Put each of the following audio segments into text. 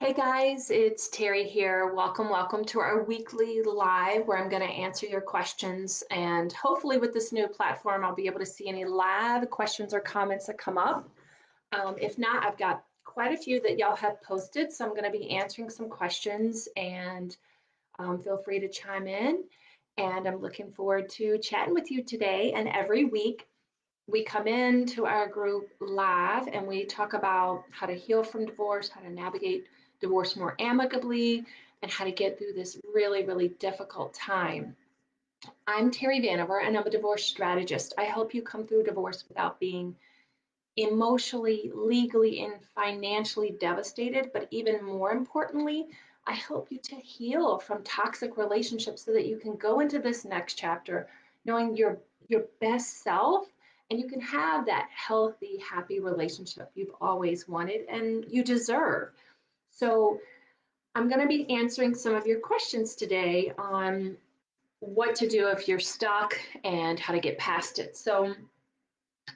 Hey guys, it's Terry here. Welcome to our weekly live where I'm going to answer your questions. And hopefully, with this new platform, I'll be able to see any live questions or comments that come up. If not, I've got quite a few that y'all have posted, so I'm going to be answering some questions and feel free to chime in. And I'm looking forward to chatting with you today and every week. We come into our group live and we talk about how to heal from divorce, how to navigate divorce more amicably, and how to get through this really, really difficult time. I'm Terry Vanover, and I'm a divorce strategist. I help you come through divorce without being emotionally, legally, and financially devastated, but even more importantly, I help you to heal from toxic relationships so that you can go into this next chapter knowing your best self and you can have that healthy, happy relationship you've always wanted and you deserve. So, I'm going to be answering some of your questions today on what to do if you're stuck and how to get past it. So,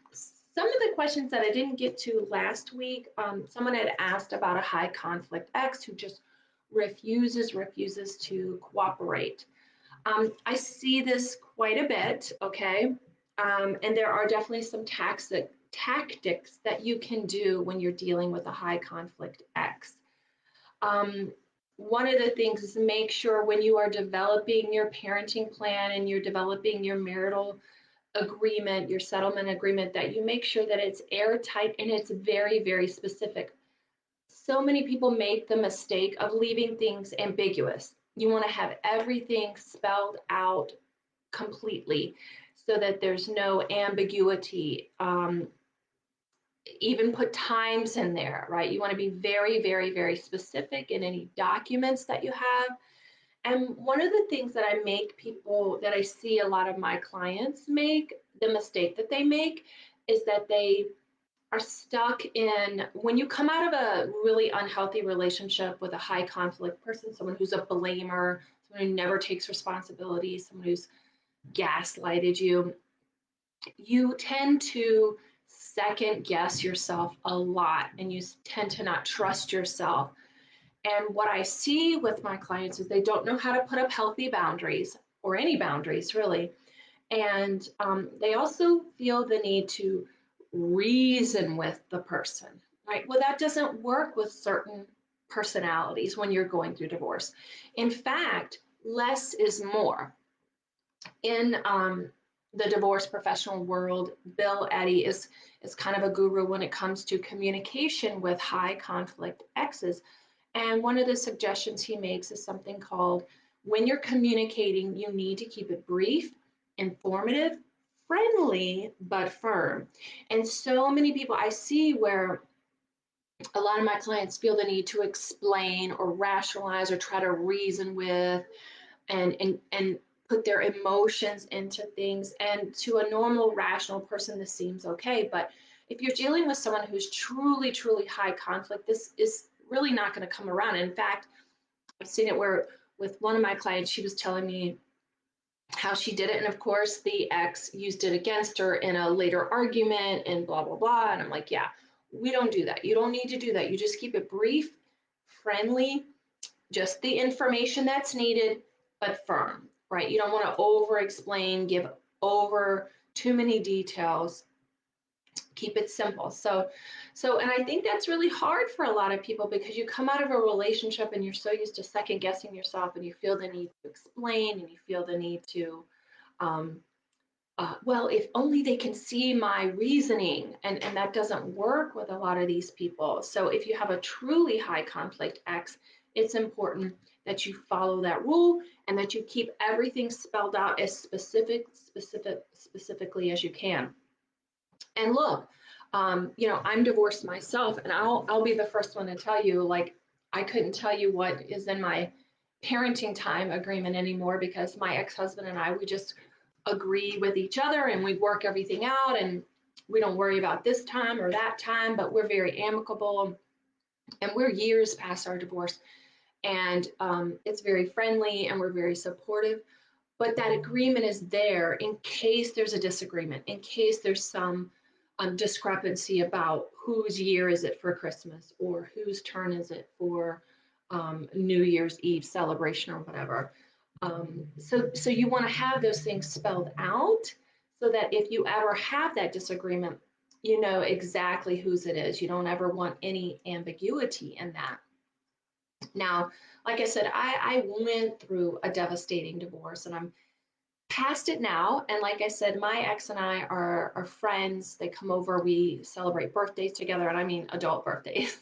some of the questions that I didn't get to last week, someone had asked about a high conflict ex who just refuses to cooperate. I see this quite a bit, okay? And there are definitely some tactics that you can do when you're dealing with a high conflict ex. Um, One of the things is make sure when you are developing your parenting plan and you're developing your marital agreement, your settlement agreement, that you make sure that it's airtight and it's very, very specific. So many people make the mistake of leaving things ambiguous. You want to have everything spelled out completely so that there's no ambiguity. Even put times in there, right? You want to be very, very, very specific in any documents that you have. And one of the things that I see a lot of my clients make, the mistake that they make is that they are stuck in when you come out of a really unhealthy relationship with a high conflict person, someone who's a blamer, someone who never takes responsibility, someone who's gaslighted you, you tend to second guess yourself a lot and you tend to not trust yourself. And what I see with my clients is they don't know how to put up healthy boundaries or any boundaries really. And they also feel the need to reason with the person, right? Well, that doesn't work with certain personalities when you're going through divorce. In fact, less is more. In the divorce professional world, Bill Eddy is kind of a guru when it comes to communication with high conflict exes. And one of the suggestions he makes is something called when you're communicating, you need to keep it brief, informative, friendly, but firm. And so many people I see where a lot of my clients feel the need to explain or rationalize or try to reason with and put their emotions into things. And to a normal, rational person, this seems okay. But if you're dealing with someone who's truly, truly high conflict, this is really not going to come around. In fact, I've seen it where with one of my clients, she was telling me how she did it. And of course, the ex used it against her in a later argument and blah, blah, blah. And I'm like, yeah, we don't do that. You don't need to do that. You just keep it brief, friendly, just the information that's needed, but firm, right? You don't want to over explain, give over too many details. Keep it simple. And I think that's really hard for a lot of people because you come out of a relationship and you're so used to second guessing yourself and you feel the need to explain and you feel the need to um, well, if only they can see my reasoning, and that doesn't work with a lot of these people. So if you have a truly high conflict ex, it's important that you follow that rule and that you keep everything spelled out as specifically as you can. And look, I'm divorced myself, and I'll be the first one to tell you, like, I couldn't tell you what is in my parenting time agreement anymore because my ex-husband and I, we just agree with each other and we work everything out and we don't worry about this time or that time, but we're very amicable and we're years past our divorce and it's very friendly and we're very supportive. But that agreement is there in case there's a disagreement, in case there's some discrepancy about whose year is it for Christmas or whose turn is it for New Year's Eve celebration or whatever. So you want to have those things spelled out so that if you ever have that disagreement, you know exactly whose it is. You don't ever want any ambiguity in that. Now, like I said, I went through a devastating divorce and I'm past it now. And like I said, my ex and I are friends. They come over, we celebrate birthdays together, and I mean adult birthdays.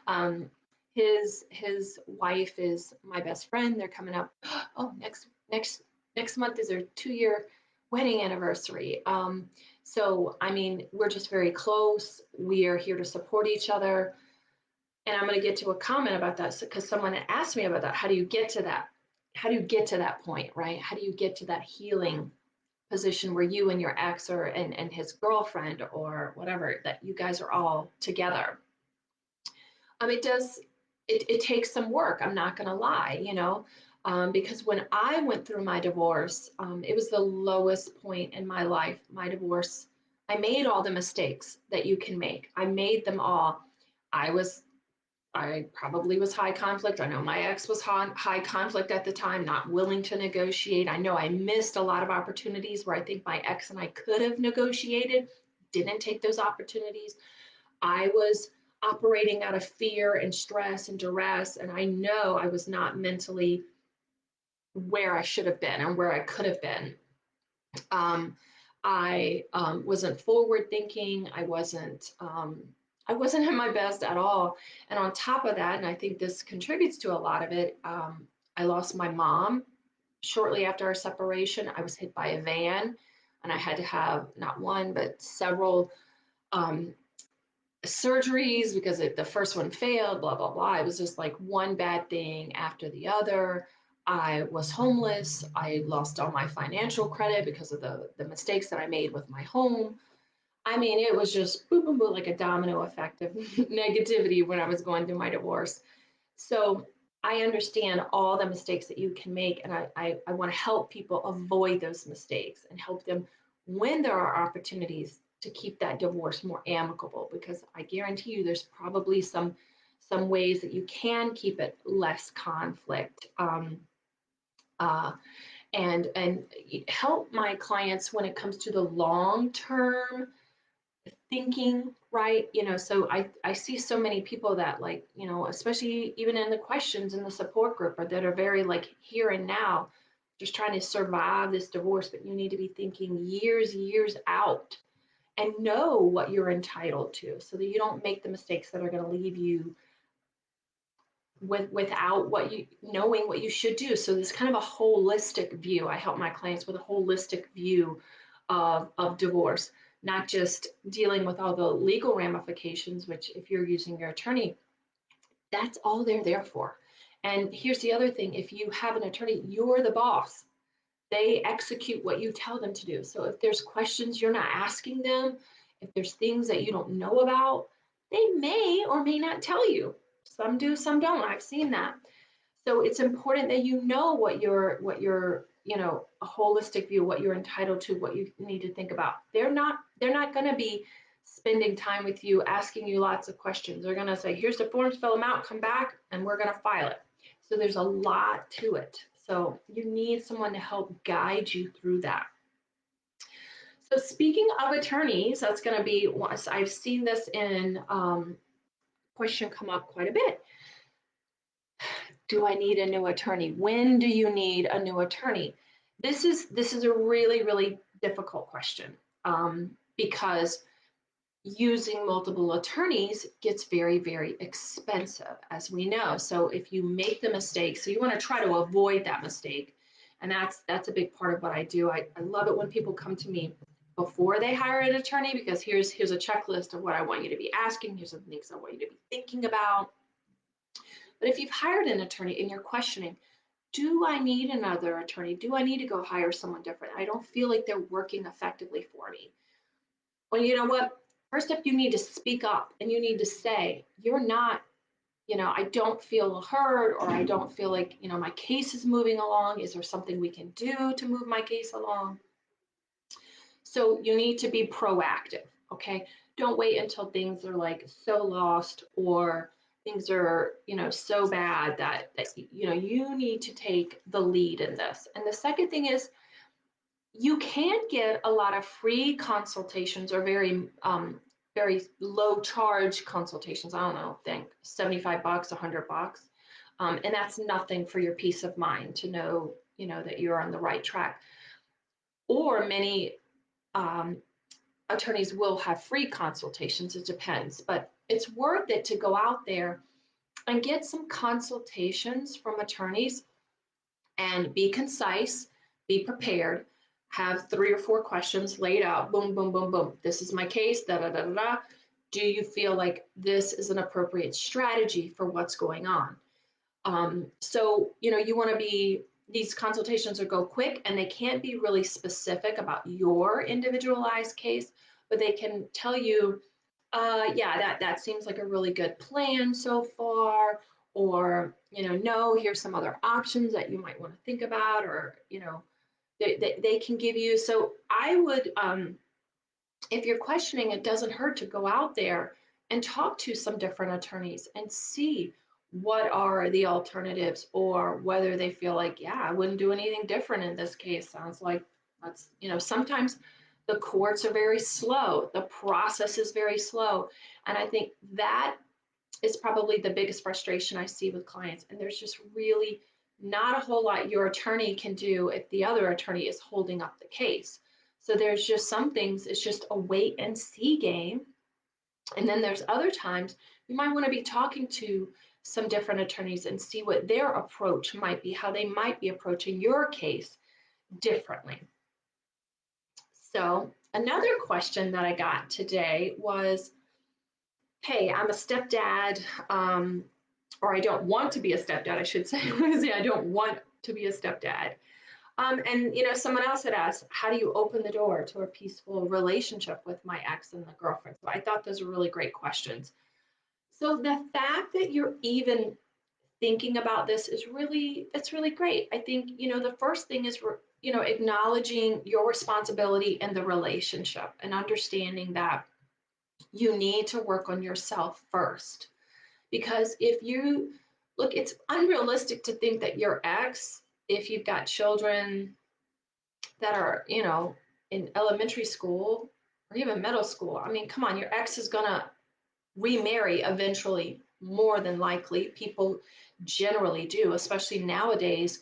um, his wife is my best friend. They're coming up. Oh, next month is their 2 year wedding anniversary. So I mean, we're just very close. We are here to support each other. And I'm going to get to a comment about that because someone asked me about that. How do you get to that? How do you get to that point, right? How do you get to that healing position where you and your ex or and his girlfriend or whatever that you guys are all together? It does. It takes some work. I'm not going to lie, because when I went through my divorce, it was the lowest point in my life. My divorce, I made all the mistakes that you can make. I made them all. I was I probably was high conflict. I know my ex was high conflict at the time, not willing to negotiate. I know I missed a lot of opportunities where I think my ex and I could have negotiated, didn't take those opportunities. I was operating out of fear and stress and duress, and I know I was not mentally where I should have been and where I could have been. Um, I wasn't forward thinking. I wasn't at my best at all. And on top of that, and I think this contributes to a lot of it, I lost my mom shortly after our separation. I was hit by a van, and I had to have not one but several um, surgeries because the first one failed. Blah blah blah. It was just like one bad thing after the other. I was homeless. I lost all my financial credit because of the mistakes that I made with my home. I mean, it was just boom, boom, boom, like a domino effect of negativity when I was going through my divorce. So I understand all the mistakes that you can make, and I want to help people avoid those mistakes and help them when there are opportunities to keep that divorce more amicable. Because I guarantee you, there's probably some ways that you can keep it less conflict. Uh, and help my clients when it comes to the long term thinking, right? So I see so many people that, like, especially even in the questions in the support group, or that are very like here and now, just trying to survive this divorce. But you need to be thinking years out and know what you're entitled to so that you don't make the mistakes that are going to leave you without what you knowing what you should do. So there's kind of a holistic view. I help my clients with a holistic view of divorce, not just dealing with all the legal ramifications, which if you're using your attorney, that's all they're there for. And here's the other thing: if you have an attorney, you're the boss. They execute what you tell them to do. So if there's questions you're not asking them, if there's things that you don't know about, they may or may not tell you. Some do, some don't. I've seen that. So it's important that you know what your a holistic view, what you're entitled to, what you need to think about. They're not going to be spending time with you asking you lots of questions. They're going to say, here's the forms, fill them out, come back, and we're going to file it. So there's a lot to it. So you need someone to help guide you through that. So speaking of attorneys, that's going to be, I've seen this in question come up quite a bit. Do I need a new attorney? When do you need a new attorney? This is a really difficult question, because using multiple attorneys gets very expensive, as we know. So if you make the mistake, so you want to try to avoid that mistake, and that's a big part of what I do. I love it when people come to me before they hire an attorney, because here's a checklist of what I want you to be asking. Here's some things I want you to be thinking about. But if you've hired an attorney and you're questioning, do I need another attorney? Do I need to go hire someone different? I don't feel like they're working effectively for me. Well, you know what? First up, you need to speak up and you need to say, you're not, I don't feel heard, or I don't feel like, my case is moving along. Is there something we can do to move my case along? So you need to be proactive, okay? Don't wait until things are like so lost, or things are, so bad that you need to take the lead in this. And the second thing is you can get a lot of free consultations or very low charge consultations. I don't know, think $75, $100. And that's nothing for your peace of mind to know, that you're on the right track. Or many um, attorneys will have free consultations. It depends, but it's worth it to go out there and get some consultations from attorneys and be concise, be prepared, have 3 or 4 questions laid out. Boom, boom, boom, boom. This is my case. Da da da da da. Do you feel like this is an appropriate strategy for what's going on? So you want to be. These consultations will go quick, and they can't be really specific about your individualized case, but they can tell you, yeah, that seems like a really good plan so far, or no, here's some other options that you might want to think about, or they can give you. So I would, if you're questioning, it doesn't hurt to go out there and talk to some different attorneys and see what are the alternatives, or whether they feel like, yeah, I wouldn't do anything different in this case. Sounds like that's, sometimes the courts are very slow, the process is very slow. And I think that is probably the biggest frustration I see with clients. And there's just really not a whole lot your attorney can do if the other attorney is holding up the case. So there's just some things, it's just a wait and see game. And then there's other times you might want to be talking to some different attorneys and see what their approach might be, how they might be approaching your case differently. So another question that I got today was, hey, I'm a stepdad, or I don't want to be a stepdad, I should say. I don't want to be a stepdad. And someone else had asked, how do you open the door to a peaceful relationship with my ex and the girlfriend? So I thought those were really great questions. So the fact that you're even thinking about this that's really great. I think, the first thing is, acknowledging your responsibility in the relationship and understanding that you need to work on yourself first. Because if you look, it's unrealistic to think that your ex, if you've got children that are, in elementary school or even middle school, I mean, come on, your ex is going to remarry eventually, more than likely. People generally do, especially nowadays.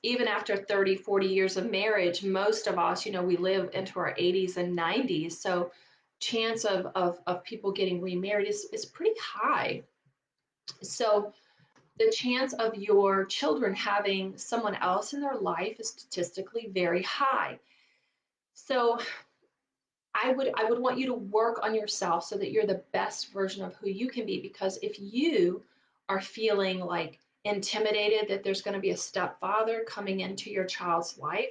Even after 30, 40 years of marriage, most of us, we live into our 80s and 90s. So chance of people getting remarried is pretty high. So the chance of your children having someone else in their life is statistically very high. So I would want you to work on yourself so that you're the best version of who you can be. Because if you are feeling like intimidated that there's going to be a stepfather coming into your child's life,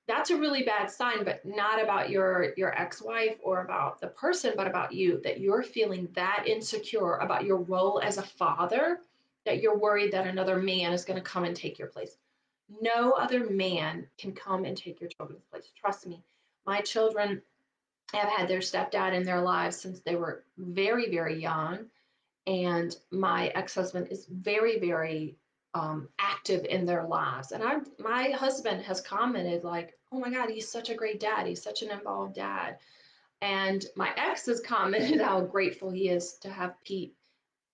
that's a really bad sign, but not about your ex-wife or about the person, but about you, that you're feeling that insecure about your role as a father, that you're worried that another man is going to come and take your place. No other man can come and take your children's place. Trust me. My children have had their stepdad in their lives since they were very, very young. And my ex-husband is very, very active in their lives. And my husband has commented like, oh my God, he's such a great dad. He's such an involved dad. And my ex has commented how grateful he is to have Pete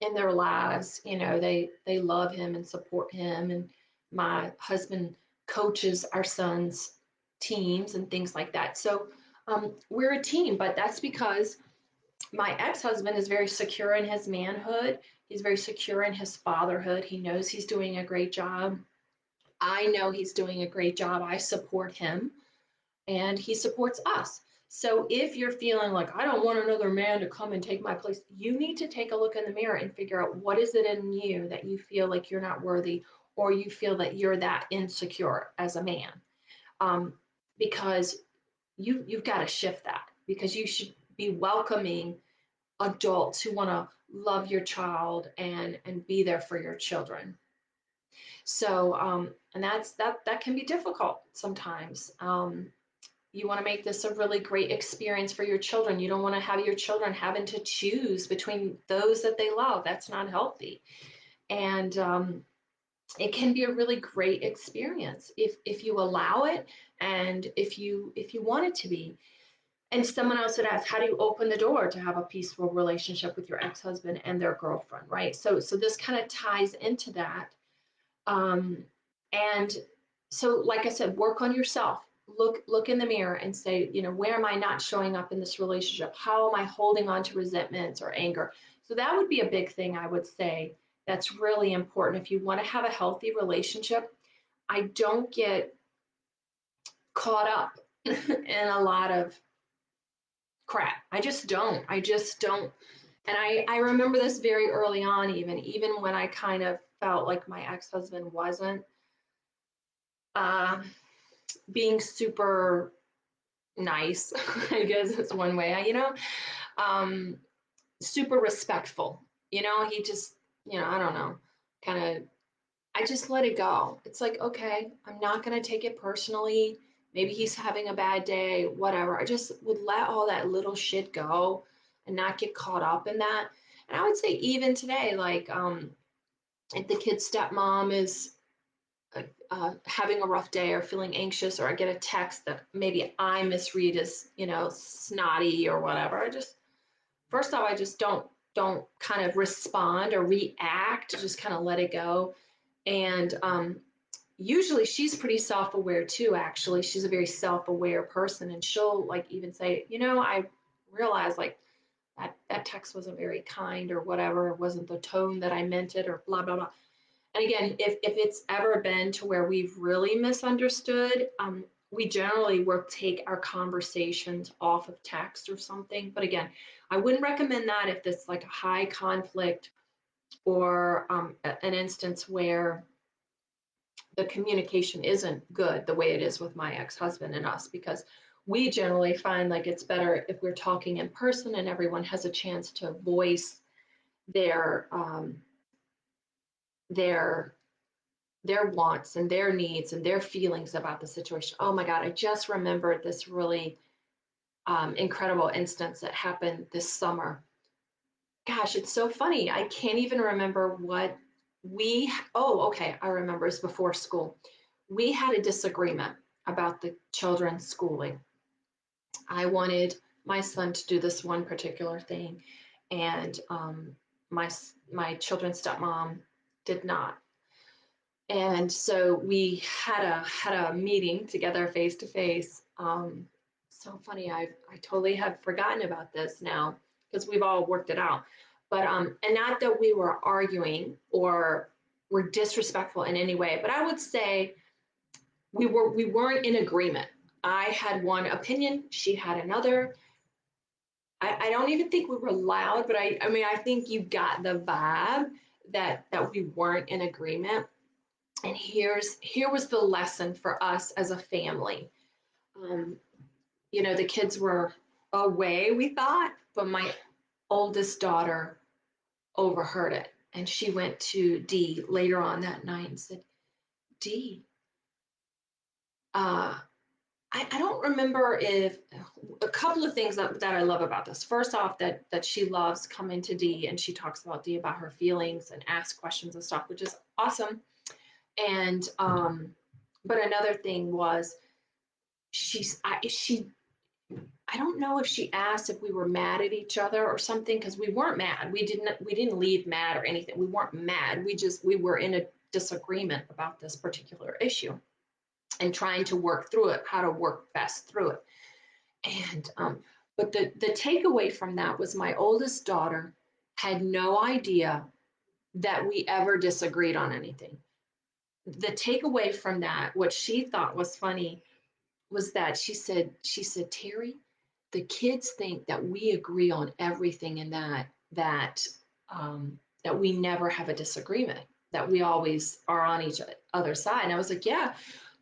in their lives. They love him and support him. And my husband coaches our sons' teams and things like that. So we're a team, but that's because my ex-husband is very secure in his manhood. He's very secure in his fatherhood. He knows he's doing a great job. I know he's doing a great job. I support him and he supports us. So if you're feeling like, I don't want another man to come and take my place, you need to take a look in the mirror and figure out, what is it in you that you feel like you're not worthy, or you feel that you're that insecure as a man. Because you've got to shift that, because you should be welcoming adults who want to love your child and be there for your children. So and that can be difficult sometimes. You want to make this a really great experience for your children. You don't want to have your children having to choose between those that they love. That's not healthy. And it can be a really great experience if you allow it, and if you want it to be. And someone else had asked, how do you open the door to have a peaceful relationship with your ex-husband and their girlfriend, right? So this kind of ties into that. Um, and so, like I said, work on yourself. Look in the mirror and say, where am I not showing up in this relationship? How am I holding on to resentments or anger? So that would be a big thing, I would say, that's really important if you want to have a healthy relationship. I don't get caught up in a lot of crap. I just don't. And I remember this very early on, even when I kind of felt like my ex-husband wasn't uh, being super nice, I guess is one way. Um, super respectful. He just, I don't know, kind of. I just let it go. It's like, okay, I'm not gonna take it personally. Maybe he's having a bad day, whatever. I just would let all that little shit go and not get caught up in that. And I would say even today, like, if the kid's stepmom is having a rough day or feeling anxious, or I get a text that maybe I misread as, snotty or whatever, first off, I just don't kind of respond or react, just kind of let it go. And usually she's pretty self-aware too, actually. She's a very self-aware person, and she'll like even say, I realized like that text wasn't very kind or whatever, it wasn't the tone that I meant it, or blah blah blah. And again, if it's ever been to where we've really misunderstood, we generally will take our conversations off of text or something. But again, I wouldn't recommend that if it's like a high conflict, or an instance where the communication isn't good the way it is with my ex-husband and us, because we generally find like it's better if we're talking in person and everyone has a chance to voice their their their wants and their needs and their feelings about the situation. Oh my God, I just remembered this really incredible instance that happened this summer. Gosh, it's so funny. I can't even remember what oh, okay, I remember. It's before school. We had a disagreement about the children's schooling. I wanted my son to do this one particular thing, and my my children's stepmom did not. And so we had a meeting together face to face. So funny, I totally have forgotten about this now because we've all worked it out. But and not that we were arguing or were disrespectful in any way, but I would say we weren't in agreement. I had one opinion, she had another. I don't even think we were loud, but I mean I think you got the vibe that we weren't in agreement. And here was the lesson for us as a family. Um, the kids were away, we thought, but my oldest daughter overheard it, and she went to Dee later on that night and said, Dee, uh, I don't remember if a couple of things that I love about this. First off, that she loves coming to Dee and she talks about Dee about her feelings and asks questions and stuff, which is awesome. And but another thing was she I don't know if she asked if we were mad at each other or something, because we weren't mad. We didn't leave mad or anything. We weren't mad. We were in a disagreement about this particular issue and trying to work through it, how to work best through it. And but the takeaway from that was my oldest daughter had no idea that we ever disagreed on anything. The takeaway from that, what she thought was funny, was that she said, Terry, the kids think that we agree on everything, and that we never have a disagreement, that we always are on each other's side. And I was like, yeah,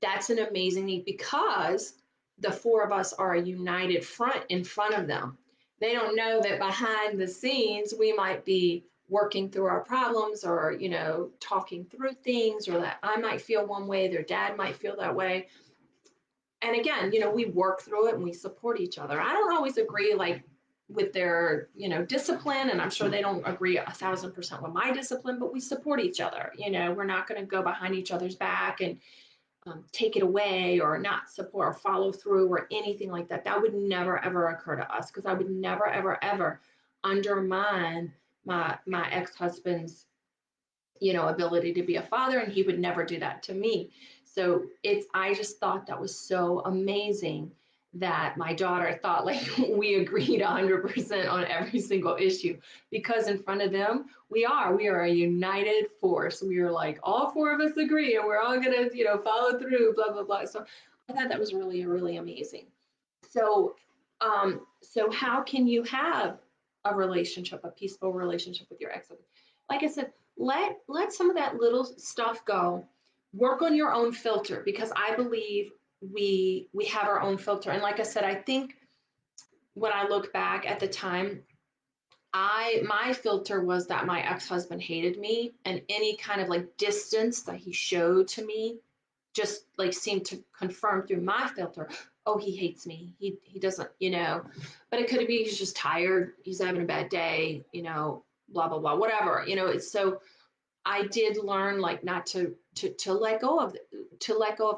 that's an amazing thing, because the four of us are a united front in front of them. They don't know that behind the scenes we might be working through our problems, or talking through things, or that I might feel one way, their dad might feel that way. and again, we work through it and we support each other. I don't always agree like with their, discipline, and I'm sure they don't agree 1,000% with my discipline, but we support each other. We're not going to go behind each other's back and take it away or not support or follow through or anything like that. That would never ever occur to us, because I would never ever ever undermine my ex-husband's ability to be a father, and he would never do that to me. So I just thought that was so amazing that my daughter thought like we agreed 100% on every single issue, because in front of them we are a united force. We are like all four of us agree and we're all gonna follow through, blah blah blah. So I thought that was really really amazing. So so how can you have a peaceful relationship with your ex? Like I said, let some of that little stuff go. Work on your own filter, because I believe we have our own filter. And like I said, I think when I look back at the time, my filter was that my ex-husband hated me, and any kind of like distance that he showed to me just like seemed to confirm through my filter, oh, he hates me. He doesn't, but it could be he's just tired, he's having a bad day, blah blah blah, whatever. It's so I did learn like not to let go of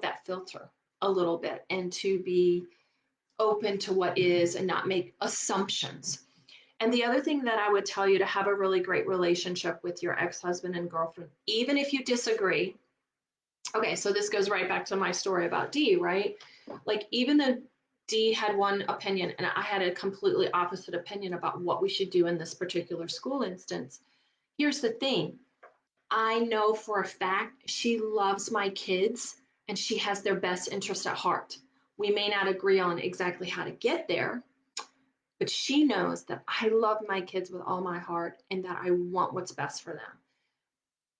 that filter a little bit, and to be open to what is and not make assumptions. And the other thing that I would tell you, to have a really great relationship with your ex-husband and girlfriend, even if you disagree. Okay, so this goes right back to my story about Dee, right? Like, even though Dee had one opinion and I had a completely opposite opinion about what we should do in this particular school instance, here's the thing. I know for a fact she loves my kids and she has their best interest at heart. We may not agree on exactly how to get there, but she knows that I love my kids with all my heart and that I want what's best for them.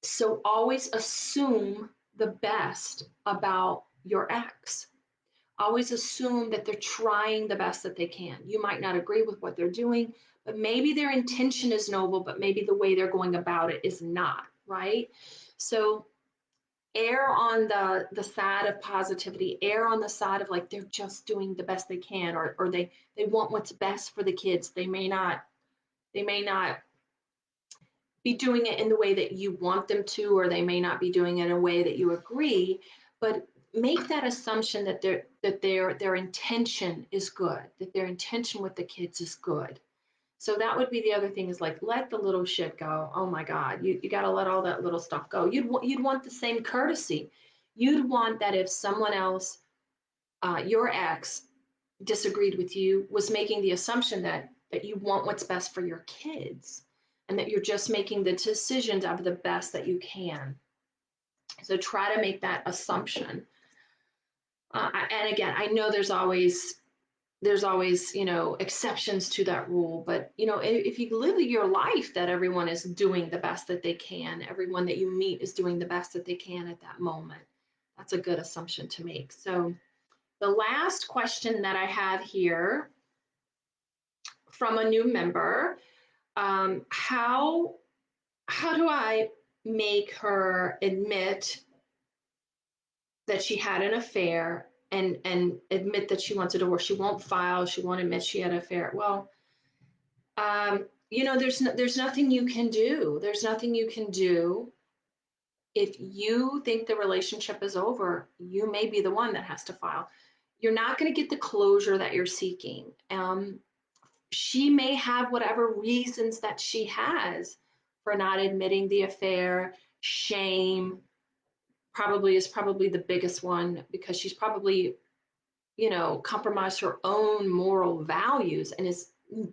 So always assume the best about your ex. Always assume that they're trying the best that they can. You might not agree with what they're doing, but maybe their intention is noble, but maybe the way they're going about it is not, right? So err on the side of positivity, err on the side of like they're just doing the best they can, or they want what's best for the kids. They may not be doing it in the way that you want them to, or they may not be doing it in a way that you agree, but make that assumption that their intention is good, that their intention with the kids is good. So that would be the other thing, is like, let the little shit go. Oh my God, you got to let all that little stuff go. You'd want the same courtesy. You'd want that if someone else, your ex, disagreed with you, was making the assumption that you want what's best for your kids, and that you're just making the decisions of the best that you can. So try to make that assumption. And again, I know there's always exceptions to that rule, but if you live your life that everyone is doing the best that they can, everyone that you meet is doing the best that they can at that moment, that's a good assumption to make. So the last question that I have here from a new member, how do I make her admit that she had an affair, and admit that she wants a divorce? She won't file, she won't admit she had an affair. Well, there's nothing you can do. There's nothing you can do. If you think the relationship is over, you may be the one that has to file. You're not going to get the closure that you're seeking. She may have whatever reasons that she has for not admitting the affair. Shame is probably the biggest one, because she's probably compromised her own moral values and is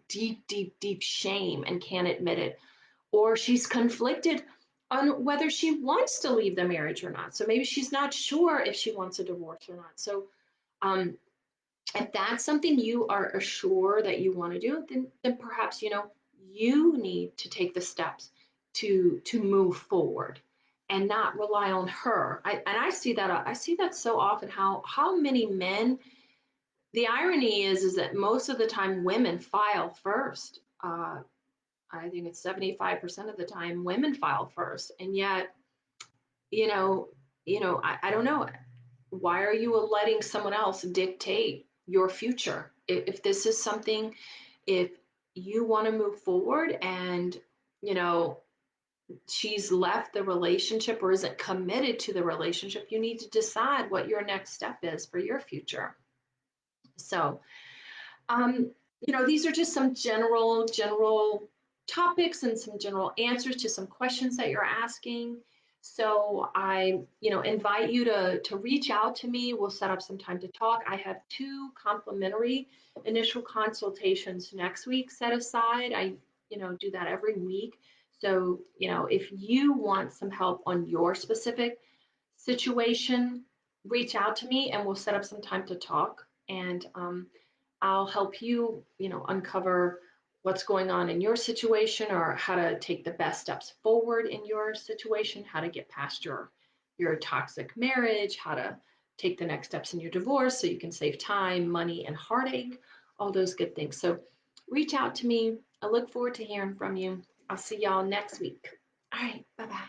deep, deep, deep shame and can't admit it. Or she's conflicted on whether she wants to leave the marriage or not. So maybe she's not sure if she wants a divorce or not. So um, if that's something you are sure that you want to do, then perhaps you need to take the steps to move forward and not rely on her. I see that so often, how many men. The irony is that most of the time women file first. I think it's 75% of the time women file first, and yet, you know, I don't know. Why are you letting someone else dictate your future? If this is something, if you want to move forward and, you know, she's left the relationship or isn't committed to the relationship, you need to decide what your next step is for your future. So, um, these are just some general topics and some general answers to some questions that you're asking. So I, invite you to reach out to me. We'll set up some time to talk. I have two complimentary initial consultations next week set aside. I, do that every week. So, if you want some help on your specific situation, reach out to me and we'll set up some time to talk. And I'll help you, uncover what's going on in your situation or how to take the best steps forward in your situation, how to get past your toxic marriage, how to take the next steps in your divorce so you can save time, money, and heartache, all those good things. So reach out to me. I look forward to hearing from you. I'll see y'all next week. All right, bye-bye.